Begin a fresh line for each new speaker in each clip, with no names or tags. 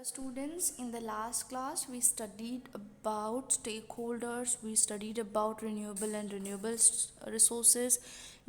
Students, in the last class we studied about stakeholders, we studied about renewable and renewable resources,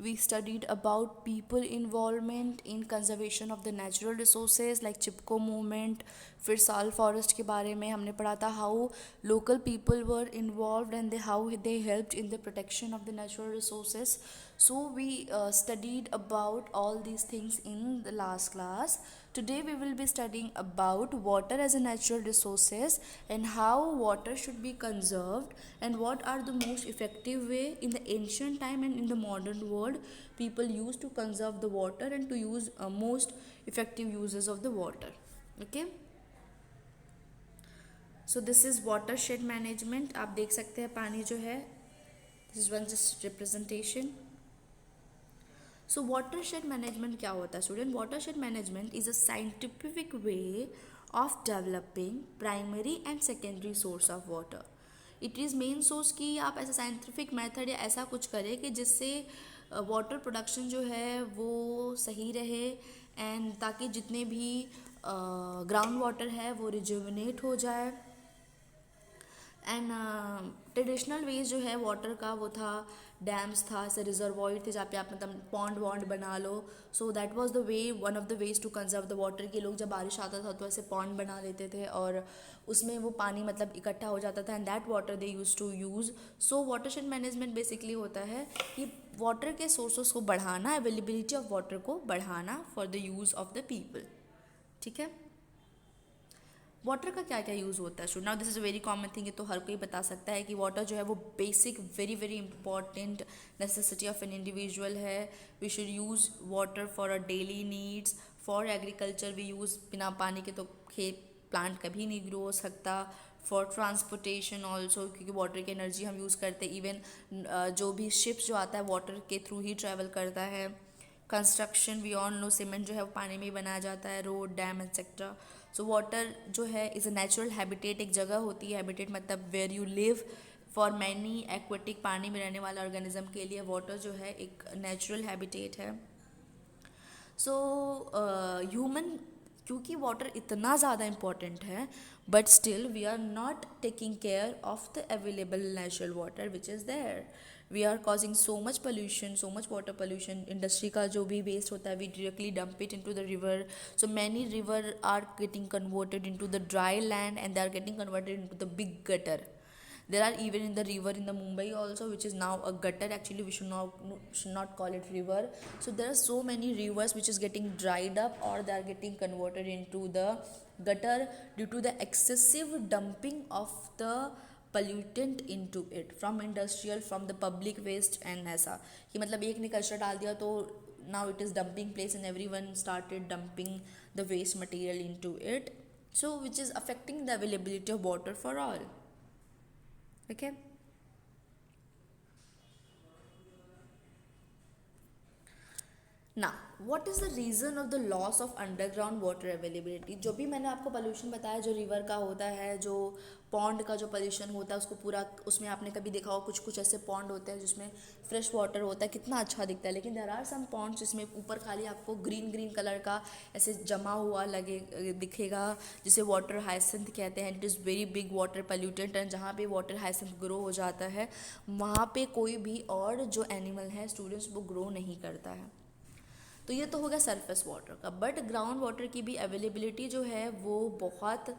we studied about people involvement in conservation of the natural resources like Chipko movement. फिर साल forest के बारे में हमने पढ़ा था how local people were involved and how they helped in the protection of the natural resources. So we studied about all these things in the last class. Today we will be studying about water as a natural resources and how water should be conserved and what are the most effective way in the ancient time and in the modern world people used to conserve the water and to use most effective uses of the water. Okay. So this is watershed management. आप देख सकते हैं पानी जो है, this is one just representation. So watershed management क्या होता है student? Watershed management is a scientific way of developing primary and secondary source of water. It is main source कि आप ऐसा scientific method या ऐसा कुछ करें कि जिससे वाटर प्रोडक्शन जो है वो सही रहे एंड ताकि जितने भी ग्राउंड वाटर है वो रिजुविनेट हो जाए. एंड ट्रेडिशनल वेज जो है वाटर का वो था, डैम्स था, ऐसे रिजर्वॉयर थे जहाँ पे आप मतलब पॉन्ड वॉन्ड बना लो. So that was the way, one of the ways to conserve the water. के लोग जब बारिश आता था तो ऐसे पॉन्ड बना लेते थे और उसमें वो पानी मतलब इकट्ठा हो जाता था and that water they use to use. So watershed management basically होता है कि वाटर के सोर्सेस को बढ़ाना, अवेलेबिलिटी ऑफ वाटर को बढ़ाना for the use of the people. ठीक है. वाटर का क्या क्या यूज़ होता है student? Now this is a very common thing. ये तो हर कोई बता सकता है कि वाटर जो है वो basic very very important necessity of an individual है. We should use water for a daily needs. For agriculture we use, बिना पानी के तो खेत प्लांट कभी नहीं ग्रो हो सकता. फॉर ट्रांसपोर्टेशन ऑल्सो, क्योंकि वाटर की एनर्जी हम यूज़ करते हैं. इवन जो भी शिप्स जो आता है वाटर के थ्रू ही ट्रैवल करता है. Construction, we all know cement जो है वो पानी में ही बनाया जाता है, road, dam etcetera. So water जो है इज़ अ नेचुरल हैबिटेट. एक जगह होती है, हैबिटेट मतलब where you live. For many aquatic, पानी में रहने वाला ऑर्गेनिज्म के लिए वाटर जो है एक नेचुरल हैबिटेट है. सो ह्यूमन, क्योंकि वाटर इतना ज़्यादा इम्पॉर्टेंट है but still we are not taking care of the available natural water which is there. We are causing so much pollution, so much water pollution. Industry का जो भी waste होता है we directly dump it into the river. So many river are getting converted into the dry land and they are getting converted into the big gutter. There are even in the river in the Mumbai also, which is now a gutter. Actually we should not call it river. So there are so many rivers which is getting dried up or they are getting converted into the gutter due to the excessive dumping of the pollutant into it from industrial, from the public waste. And ऐसा कि मतलब एक ने कचरा डाल दिया तो now it is dumping place and everyone started dumping the waste material into it. So which is affecting the availability of water for all. Okay. Now, what is the reason of the loss of underground water availability? जो भी मैंने आपको pollution बताया, जो river का होता है, जो पॉन्ड का जो पोल्यूशन होता है, उसको पूरा, उसमें आपने कभी देखा हो कुछ कुछ ऐसे पॉन्ड होते हैं जिसमें फ्रेश वाटर होता है, कितना अच्छा दिखता है. लेकिन देर आर सम पॉन्ड्स जिसमें ऊपर खाली आपको ग्रीन ग्रीन कलर का ऐसे जमा हुआ लगे दिखेगा, जिसे वाटर हाइसिंथ कहते हैं. It is very big water pollutant. And जहाँ पे वाटर हाइसिंथ ग्रो हो जाता है वहाँ पे कोई भी और जो एनिमल है स्टूडेंट्स वो ग्रो नहीं करता है. तो ये तो हो गया सरफेस वाटर का. बट ग्राउंड वाटर की भी अवेलेबिलिटी जो है वो बहुत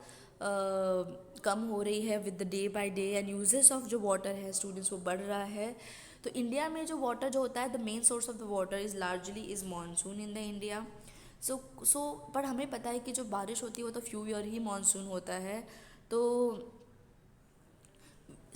कम हो रही है with the day by day. And uses of जो वाटर है स्टूडेंट्स वो बढ़ रहा है. तो इंडिया में जो वाटर जो होता है, the main source of the water is largely is monsoon in the India. So पर हमें पता है कि जो बारिश होती है वो तो फ्यू ईयर ही मानसून होता है. तो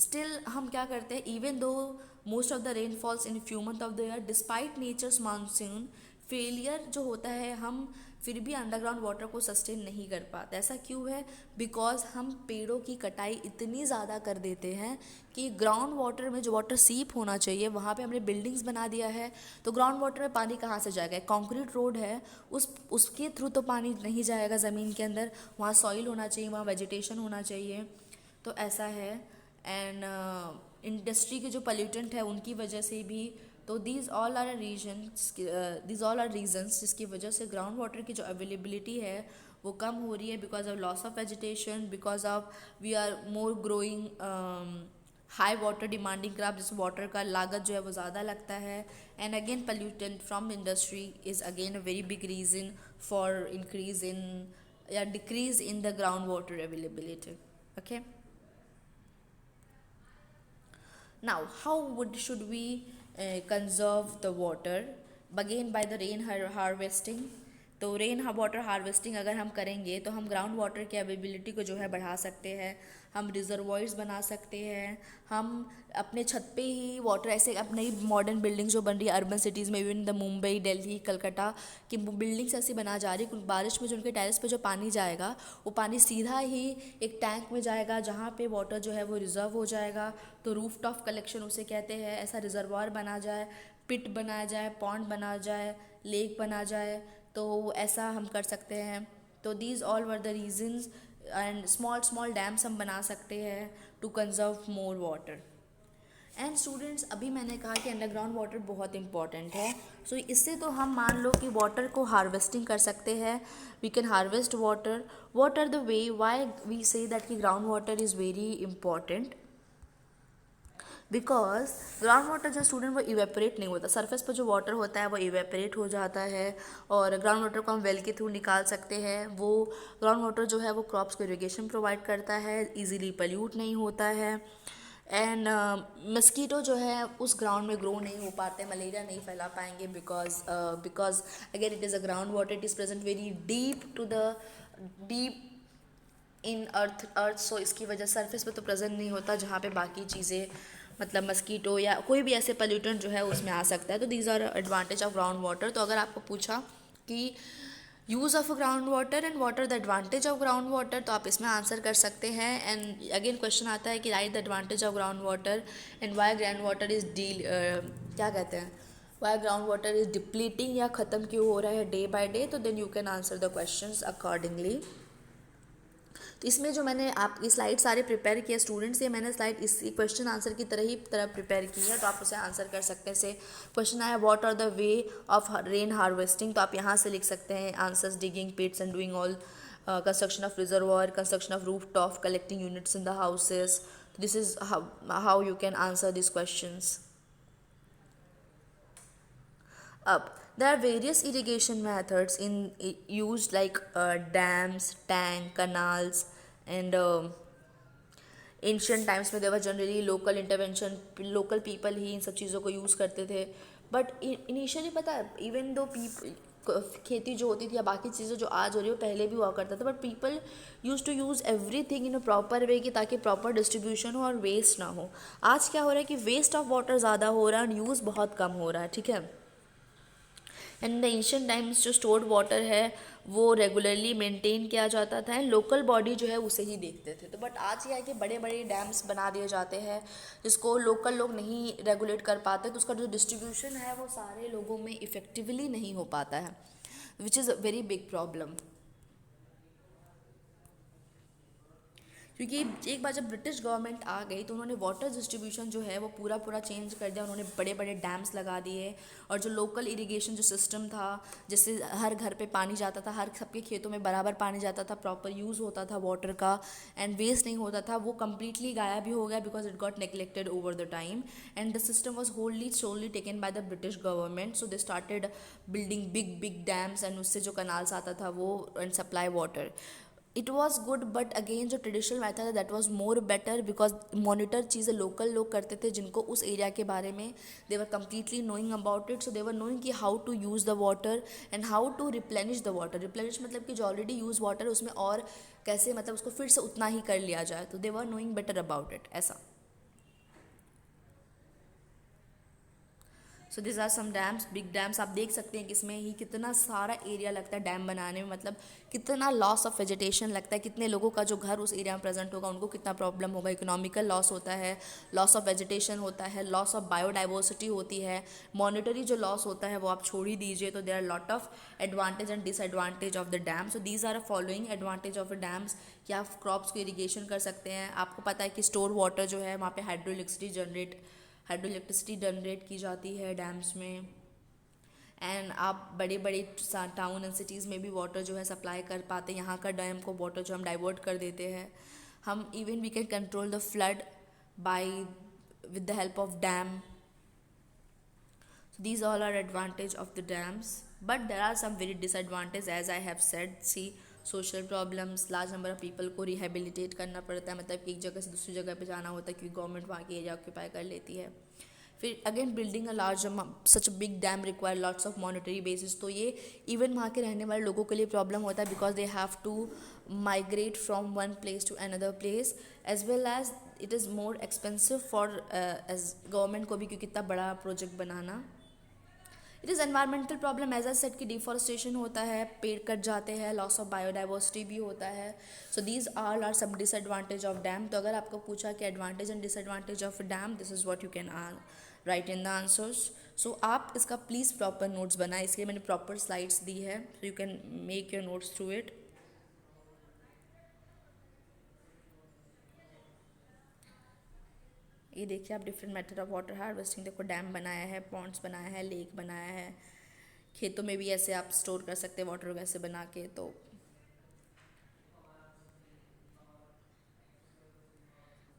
स्टिल हम क्या करते हैं, even though most of the rain falls in few month of the year, despite nature's monsoon failure जो होता है, हम फिर भी अंडरग्राउंड वाटर को सस्टेन नहीं कर पाते. ऐसा क्यों है? बिकॉज हम पेड़ों की कटाई इतनी ज़्यादा कर देते हैं कि ग्राउंड वाटर में जो वाटर सीप होना चाहिए वहाँ पे हमने बिल्डिंग्स बना दिया है. तो ग्राउंड वाटर में पानी कहाँ से जाएगा? कंक्रीट रोड है, उसके थ्रू तो पानी नहीं जाएगा ज़मीन के अंदर. वहाँ सॉइल होना चाहिए, वहाँ वेजिटेशन होना चाहिए. तो ऐसा है. एंड इंडस्ट्री के जो पोल्यूटेंट है उनकी वजह से भी. तो दीज ऑल आर रीजन्स जिसकी वजह से ग्राउंड वाटर की जो अवेलेबिलिटी है वो कम हो रही है because of loss of vegetation, because of we are more growing high water demanding crop, जिसमें वाटर का लागत जो है वो ज़्यादा लगता है. And again pollutant from industry is again a very big reason for increase in या decrease in the ground water availability. Okay, now how should we conserve the water? Again by the rain harvesting. तो rain water harvesting अगर हम करेंगे तो हम ground water की availability को जो है बढ़ा सकते हैं, हम रिजर्वॉयर्स बना सकते हैं, हम अपने छत पे ही वाटर, ऐसे अब नई मॉडर्न बिल्डिंग जो बन रही है अर्बन सिटीज़ में, इवन द मुंबई, दिल्ली, कलकत्ता की बिल्डिंग्स ऐसी बना जा रही है, बारिश में जो उनके टेरेस पे जो पानी जाएगा वो पानी सीधा ही एक टैंक में जाएगा जहाँ पे वाटर जो है वो रिजर्व हो जाएगा. तो रूफ टॉप कलेक्शन उसे कहते हैं. ऐसा रिजर्वायर बना जाए, पिट बनाया जाए, पॉन्ड बना जाए, लेक बना जाए, तो ऐसा हम कर सकते हैं. तो these all were the reasons. And small small dams हम बना सकते हैं to conserve more water. And students, अभी मैंने कहा कि अंडरग्राउंड वाटर बहुत इंपॉर्टेंट है. सो इससे तो हम मान लो कि वाटर को हार्वेस्टिंग कर सकते हैं. We can harvest water. What are the way why we say that कि ground water is very important? Because ground water जो स्टूडेंट वो इवेपोरेट नहीं होता. सरफेस पर जो वाटर होता है वो इवेपोरेट हो जाता है, और ग्राउंड वाटर को हम वेल के थ्रू निकाल सकते हैं. वो ग्राउंड वाटर जो है वो क्रॉप्स को इरिगेशन प्रोवाइड करता है, इजीली पल्यूट नहीं होता है. एंड मस्कीटो जो है उस ग्राउंड में ग्रो नहीं हो पाते, मलेरिया नहीं फैला पाएंगे, because again it is a ground water, it is present very deep to the deep in earth. So इसकी वजह सरफेस पे तो प्रेजेंट नहीं होता जहाँ पे बाकी चीज़ें, मतलब मस्कीटो या कोई भी ऐसे पोल्यूटेंट जो है उसमें आ सकता है. तो these are advantage of ground water. तो अगर आपको पूछा कि use of ground water and what are the advantage of ground water, तो आप इसमें आंसर कर सकते हैं. एंड अगेन क्वेश्चन आता है कि right the advantage of ground water and why ground water is क्या कहते हैं, why ground water is depleting या ख़त्म क्यों हो रहा है डे बाय डे. तो then you can answer the question accordingly. तो इसमें जो मैंने आपकी स्लाइड सारे प्रिपेयर किए स्टूडेंट्स, ये मैंने स्लाइड इसी क्वेश्चन आंसर की तरह प्रिपेयर की है, तो आप उसे आंसर कर सकते हैं. से क्वेश्चन आया what are the way of rain harvesting, तो आप यहाँ से लिख सकते हैं answers: digging pits and doing all construction of reservoir, construction of roof top, collecting units in the houses. This is how you can answer this questions. Up. There are various irrigation methods used like dams, tank, canals, and ancient times में they were generally local intervention, local people ही इन सब चीज़ों को use करते थे. But initially पता है, इवन दो खेती जो होती थी या बाकी चीज़ें जो आज हो रही है पहले भी हुआ करता था, but people use to use everything in a proper way, कि ताकि प्रॉपर डिस्ट्रीब्यूशन हो और वेस्ट ना हो. आज क्या हो रहा है कि वेस्ट ऑफ वाटर ज़्यादा हो रहा है और यूज़ बहुत कम हो रहा है. ठीक है. एंड द एंशियंट टाइम्स जो स्टोर्ड वाटर है वो रेगुलरली मेंटेन किया जाता था, एंड लोकल बॉडी जो है उसे ही देखते थे. तो बट आज क्या है कि बड़े बड़े डैम्स बना दिए जाते हैं जिसको लोकल लोग नहीं रेगुलेट कर पाते, तो उसका जो डिस्ट्रीब्यूशन है वो सारे लोगों में इफ़ेक्टिवली नहीं हो पाता है, which is a very big problem. क्योंकि एक बार जब ब्रिटिश गवर्नमेंट आ गई तो उन्होंने वाटर डिस्ट्रीब्यूशन जो है वो पूरा चेंज कर दिया. उन्होंने बड़े बड़े डैम्स लगा दिए, और जो लोकल इरिगेशन जो सिस्टम था, जिससे हर घर पे पानी जाता था, हर सबके खेतों में बराबर पानी जाता था, प्रॉपर यूज़ होता था वाटर का, एंड वेस्ट नहीं होता था, वो कम्प्लीटली गायब ही हो गया because it got neglected over the time. And the system was होल्डली solely taken by the British government. So they started building big big dams, and उससे जो कनाल्स आता था वो and supply water. It was good, but again जो traditional method है that was more better, because monitor चीज़ें local लोग करते थे जिनको उस एरिया के बारे में they were completely knowing about it. So they were knowing कि how to use the water and how to replenish the water. Replenish मतलब कि जो ऑलरेडी यूज़ वाटर उसमें और कैसे, मतलब उसको फिर से उतना ही कर लिया जाए. तो they were knowing better about it, ऐसा. So this are some dams, big dams. आप देख सकते हैं कि इसमें ही कितना सारा एरिया लगता है डैम बनाने में, मतलब कितना लॉस ऑफ वेजिटेशन लगता है, कितने लोगों का जो घर उस एरिया में प्रेजेंट होगा उनको कितना प्रॉब्लम होगा. इकोनॉमिकल लॉस होता है, लॉस ऑफ वेजिटेशन होता है, लॉस ऑफ बायोडाइवर्सिटी होती है, मॉनिटरी जो लॉस होता है वो आप छोड़ ही दीजिए. तो there are lot of advantage and disadvantage of the dam. So these are following advantage of the dams, कि आप क्रॉप्स को इरीगेशन कर सकते हैं. आपको पता है कि स्टोर वाटर जो है वहाँ पे हाइड्रो इलेक्ट्रिसिटी जनरेट की जाती है डैम्स में. एंड आप बड़े बड़े टाउन एंड सिटीज़ में भी वाटर जो है सप्लाई कर पाते हैं, यहाँ का डैम को वाटर जो हम डाइवर्ट कर देते हैं। हम even we can control the flood by with the help of dam. So these all are advantage of the dams, but there are some very disadvantages as I have said. See, social problems, large number of people को rehabilitate करना पड़ता है, मतलब एक जगह से दूसरी जगह पे जाना होता है क्योंकि गवर्नमेंट वहाँ की एरिया ऑक्यूपाई कर लेती है। फिर again building a large such big dam require lots of monetary basis, तो ये इवन वहाँ के रहने वाले लोगों के लिए प्रॉब्लम होता है because they have to migrate from one place to another place, as well as it is more expensive for as government को भी, क्योंकि इतना बड़ा प्रोजेक्ट बनाना। It is environmental problem as a set की डिफॉरेस्टेशन होता है, पेड़ कट जाते हैं, लॉस ऑफ बायोडाइवर्सिटी भी होता है। सो दीज ऑल आर सब डिसएडवांटेज ऑफ डैम। तो अगर आपको पूछा कि advantage and disadvantage of dam, this is what you can write in the answers. So आप इसका प्लीज़ प्रॉपर नोट्स बनाए, इसके लिए मैंने प्रॉपर स्लाइड्स दी है, so you can make your notes through it. ये देखिए आप, different method of water harvesting, देखो डैम बनाया है, पॉन्ड्स बनाया है, लेक बनाया है, खेतों में भी ऐसे आप स्टोर कर सकते हैं वाटर वैसे बना के। तो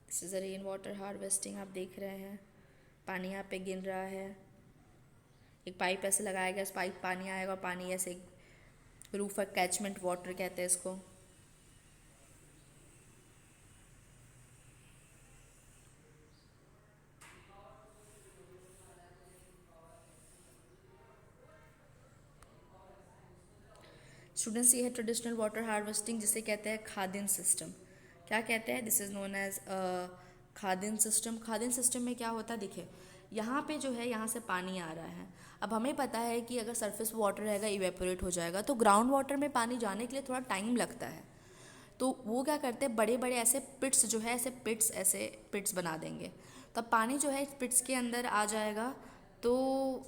this is a rain water harvesting, आप देख रहे हैं पानी यहाँ पे गिर रहा है, एक पाइप ऐसे लगाया गया, इस पाइप पानी आएगा और पानी ऐसे रूफ कैचमेंट वाटर कहते हैं इसको। स्टूडेंट्स, ये है ट्रेडिशनल वाटर हार्वेस्टिंग, जिसे कहते हैं खादिन सिस्टम। क्या कहते हैं? This is known as Khadin system. Khadin system में क्या होता है, देखिए यहाँ पे जो है यहाँ से पानी आ रहा है। अब हमें पता है कि अगर सरफेस वाटर रहेगा इवेपोरेट हो जाएगा, तो ग्राउंड वाटर में पानी जाने के लिए थोड़ा टाइम लगता है। तो वो क्या करते हैं, बड़े बड़े ऐसे पिट्स जो है, ऐसे पिट्स बना देंगे, तब पानी जो है पिट्स के अंदर आ जाएगा। तो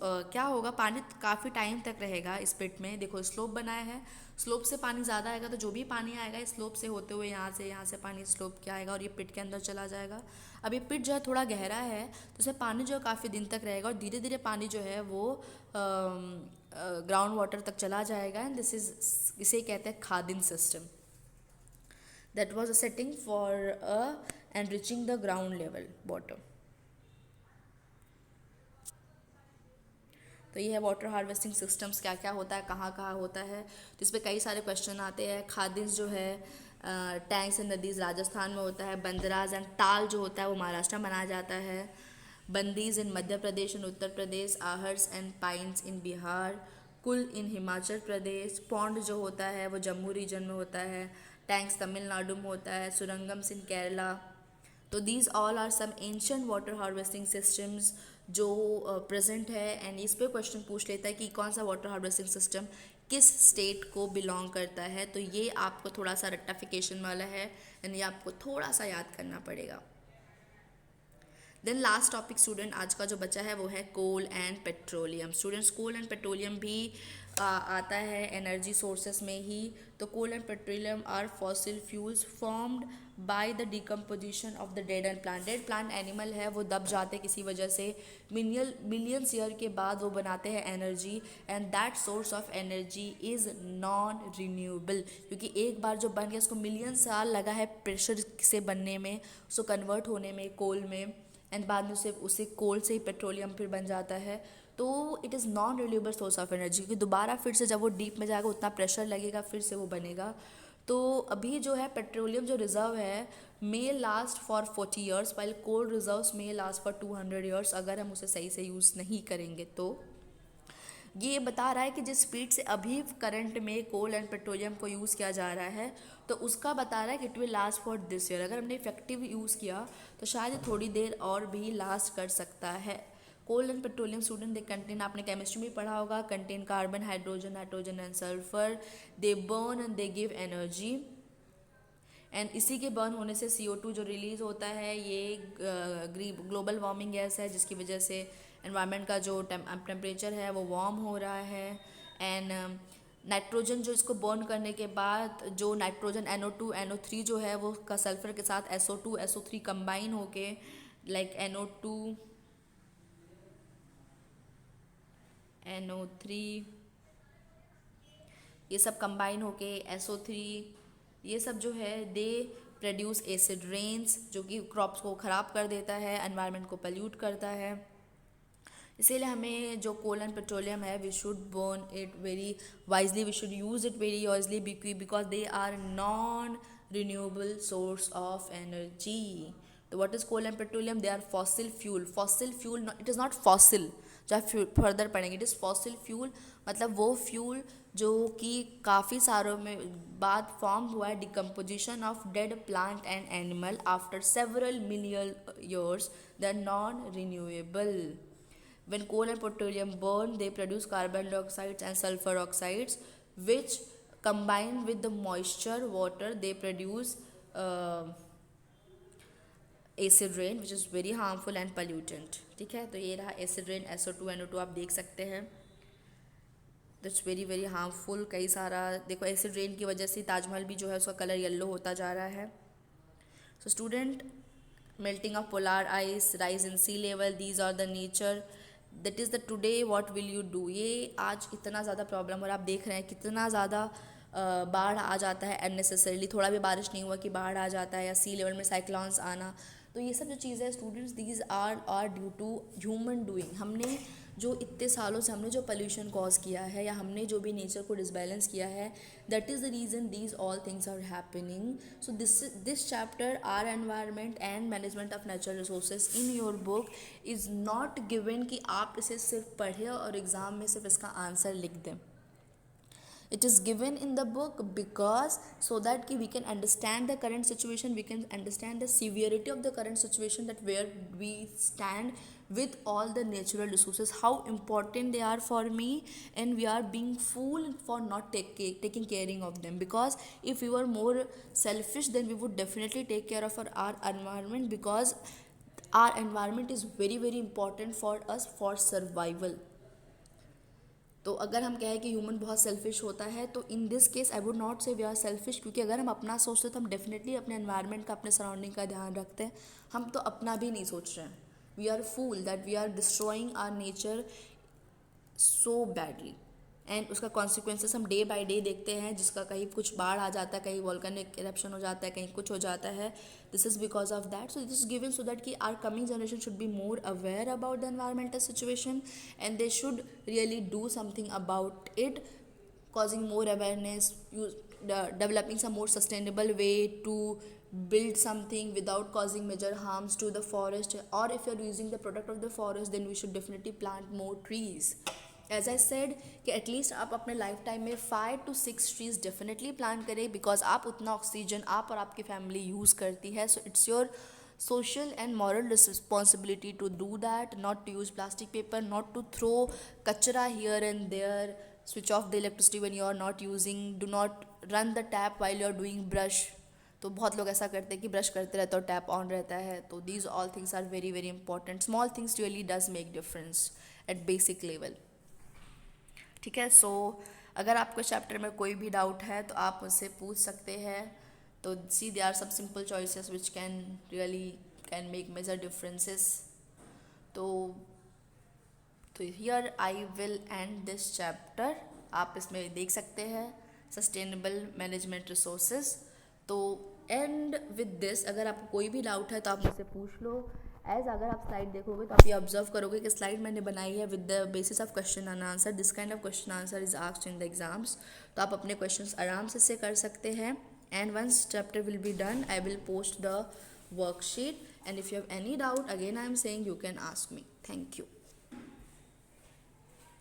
क्या होगा, पानी काफ़ी टाइम तक रहेगा इस पिट में। देखो स्लोप बनाया है, स्लोप से पानी ज़्यादा आएगा, तो जो भी पानी आएगा इस स्लोप से होते हुए यहाँ से पानी स्लोप क्या आएगा और ये पिट के अंदर चला जाएगा। अब ये पिट जो है थोड़ा गहरा है, तो उसमें पानी जो है काफ़ी दिन तक रहेगा और धीरे धीरे पानी जो है वो ग्राउंड वाटर तक चला जाएगा। एंड इसे कहते हैं खादिन system. That was a setting for enriching the ground level water. तो ये है वाटर हार्वेस्टिंग सिस्टम्स, क्या क्या होता है, कहाँ कहाँ होता है। तो इस पर कई सारे क्वेश्चन आते हैं। खादिन्स जो है टैंक्स एंड नदीज राजस्थान में होता है। बंदराज एंड ताल जो होता है वो महाराष्ट्र में मनाया जाता है। Bundhis in Madhya Pradesh and Uttar Pradesh. Ahars and Pynes in Bihar. Kul in Himachal Pradesh. Pond जो होता है वो जम्मू रीजन में होता है। टैंक्स तमिलनाडु में होता है। सुरंगम्स इन केरला। तो these all are some ancient water harvesting systems जो प्रेजेंट है। एंड इस पे क्वेश्चन पूछ लेता है कि कौन सा वाटर हार्वेस्टिंग सिस्टम किस स्टेट को बिलोंग करता है। तो ये आपको थोड़ा सा रेक्टिफिकेशन वाला है, यानी ये आपको थोड़ा सा याद करना पड़ेगा। देन लास्ट टॉपिक स्टूडेंट आज का जो बचा है वो है coal and petroleum. Students, coal and petroleum भी आता है एनर्जी सोर्सेस में ही। तो coal and petroleum are fossil fuels formed by the decomposition of the dead and plant. Dead plant animal है, वो दब जाते हैं किसी वजह से, मिलियंस ईयर के बाद वो बनाते हैं energy. And that source of energy is non renewable, क्योंकि एक बार जो बन गया उसको मिलियन साल लगा है प्रेशर से बनने में, उसको कन्वर्ट होने में कोल में, एंड बाद में उसे कोल से ही पेट्रोलियम फिर बन जाता है। तो it is non renewable source of energy, क्योंकि दोबारा फिर से जब वो डीप में जाएगा उतना प्रेशर लगेगा, फिर से वो बनेगा। तो अभी जो है पेट्रोलियम जो रिजर्व है may last for 40 years, while coal reserves may last for 200 years, अगर हम उसे सही से यूज़ नहीं करेंगे। तो ये बता रहा है कि जिस स्पीड से अभी करंट में कोल एंड पेट्रोलियम को यूज़ किया जा रहा है, तो उसका बता रहा है कि it will last for this year. अगर हमने इफेक्टिव यूज़ किया तो शायद थोड़ी देर और भी लास्ट कर सकता है। Coal and petroleum student they contain, आपने केमिस्ट्री में पढ़ा होगा, contain carbon, hydrogen, nitrogen and sulphur. They burn and they give energy. And इसी के बर्न होने से CO2 जो रिलीज़ होता है, ये ग्लोबल वार्मिंग गैस है, जिसकी वजह से एनवायरनमेंट का जो टेम्परेचर है वो वार्म हो रहा है। एंड नाइट्रोजन जो इसको बर्न करने के बाद जो नाइट्रोजन NO2 NO3 जो है वो का सल्फर के साथ SO2 SO3 कंबाइन होके लाइक NO2 NO3, ये सब कंबाइन होके SO3, ये सब जो है दे प्रोड्यूस एसिड रेन्स, जो कि क्रॉप्स को ख़राब कर देता है, एनवायरनमेंट को पल्यूट करता है। इसीलिए हमें जो कोल एंड पेट्रोलियम है, we should burn it very wisely, we should use it very wisely because they are non renewable source of energy. तो what is coal and petroleum? They are fossil fuel. Fossil fuel, it is not fossil, जो आप further पढ़ेंगे, it is fossil fuel, मतलब वो fuel जो कि काफ़ी सालों में बाद फॉर्म हुआ है, decomposition of dead plant and animal after several million years, they are non renewable. When coal and petroleum burn, they produce carbon dioxide and sulfur oxides, which combined with the moisture, water, they produce acid rain, which is very harmful and pollutant. ठीक है, तो ये रहा acid rain, SO2, NO2 आप देख सकते हैं। That's very very harmful. कई सारा देखो, एसिड रेन की वजह से ताजमहल भी जो है उसका कलर येलो होता जा रहा है। So student, melting of polar ice, rise in sea level, these are the nature, that is the today what will you do। ये आज इतना ज़्यादा प्रॉब्लम, और आप देख रहे हैं कितना ज़्यादा बाढ़ आ जाता है अननेसेसरीली, थोड़ा भी बारिश नहीं हुआ कि बाढ़ आ जाता है, या सी लेवल में साइक्लोन्स आना। तो ये सब जो चीज़ें हैं students, these are due to human doing. हमने जो इतने सालों से हमने जो पोल्यूशन कॉज किया है, या हमने जो भी नेचर को डिसबैलेंस किया है, that is the reason these all things are happening. So this chapter, our environment and management of natural resources in your book is not given कि आप इसे सिर्फ पढ़ें और एग्ज़ाम में सिर्फ इसका आंसर लिख दें। It is given in the book because so that we can understand the current situation, we can understand the severity of the current situation, that where we stand with all the natural resources, how important they are for me, and we are being fooled for not taking caring of them. Because if we were more selfish, then we would definitely take care of our environment, because our environment is very very important for us for survival. तो अगर हम कहें कि human बहुत selfish होता है, तो in this case I would not से वी आर सेल्फिश, क्योंकि अगर हम अपना सोचते तो हम डेफिनेटली अपने एनवायरनमेंट का, अपने सराउंडिंग का ध्यान रखते हैं। हम तो अपना भी नहीं सोच रहे हैं। We are fool that we are destroying our nature so badly, and उसका कॉन्सिक्वेंसेस हम डे बाय डे देखते हैं, जिसका कहीं कुछ बाढ़ आ जाता है, कहीं वोल्केनिक इरप्शन हो जाता है, कहीं कुछ हो जाता है। This is because of that. So this is given so that कि our coming generation should be more aware about the environmental situation, and they should really do something about it, causing more awareness, developing some more sustainable way to build something without causing major harms to the forest, or if you're using the product of the forest, then we should definitely plant more trees. As I said कि at least आप अपने life time में 5 to 6 trees definitely plant करें, because आप उतना oxygen आप और आपकी फैमिली यूज़ करती है। So it's your social and moral responsibility to do that, not to use plastic paper, not to throw kachra here and there, switch off the electricity when you are not using, do not run the tap while you are doing brush। तो बहुत लोग ऐसा करते हैं कि brush करते रहते हो, टैप ऑन रहता है। तो these all things are very very important, small things really does make difference at basic level। ठीक है, सो अगर आपको चैप्टर में कोई भी डाउट है तो आप मुझसे पूछ सकते हैं। तो सी दे आर सब simple choices which can make major differences. तो here I will end this chapter. आप इसमें देख सकते हैं सस्टेनेबल मैनेजमेंट रिसोर्सेज। तो एंड विद दिस, अगर आपको कोई भी डाउट है तो आप मुझसे पूछ लो। अगर आप स्लाइड देखोगे तो आप ये ऑब्जर्व करोगे कि स्लाइड मैंने बनाई है with the basis of question and answer. This kind of question answer is asked in the exams. तो आप अपने क्वेश्चंस आराम से कर सकते हैं। And once chapter will be done, I will post the worksheet, and if you have any doubt, again I am saying, you can ask me. Thank you.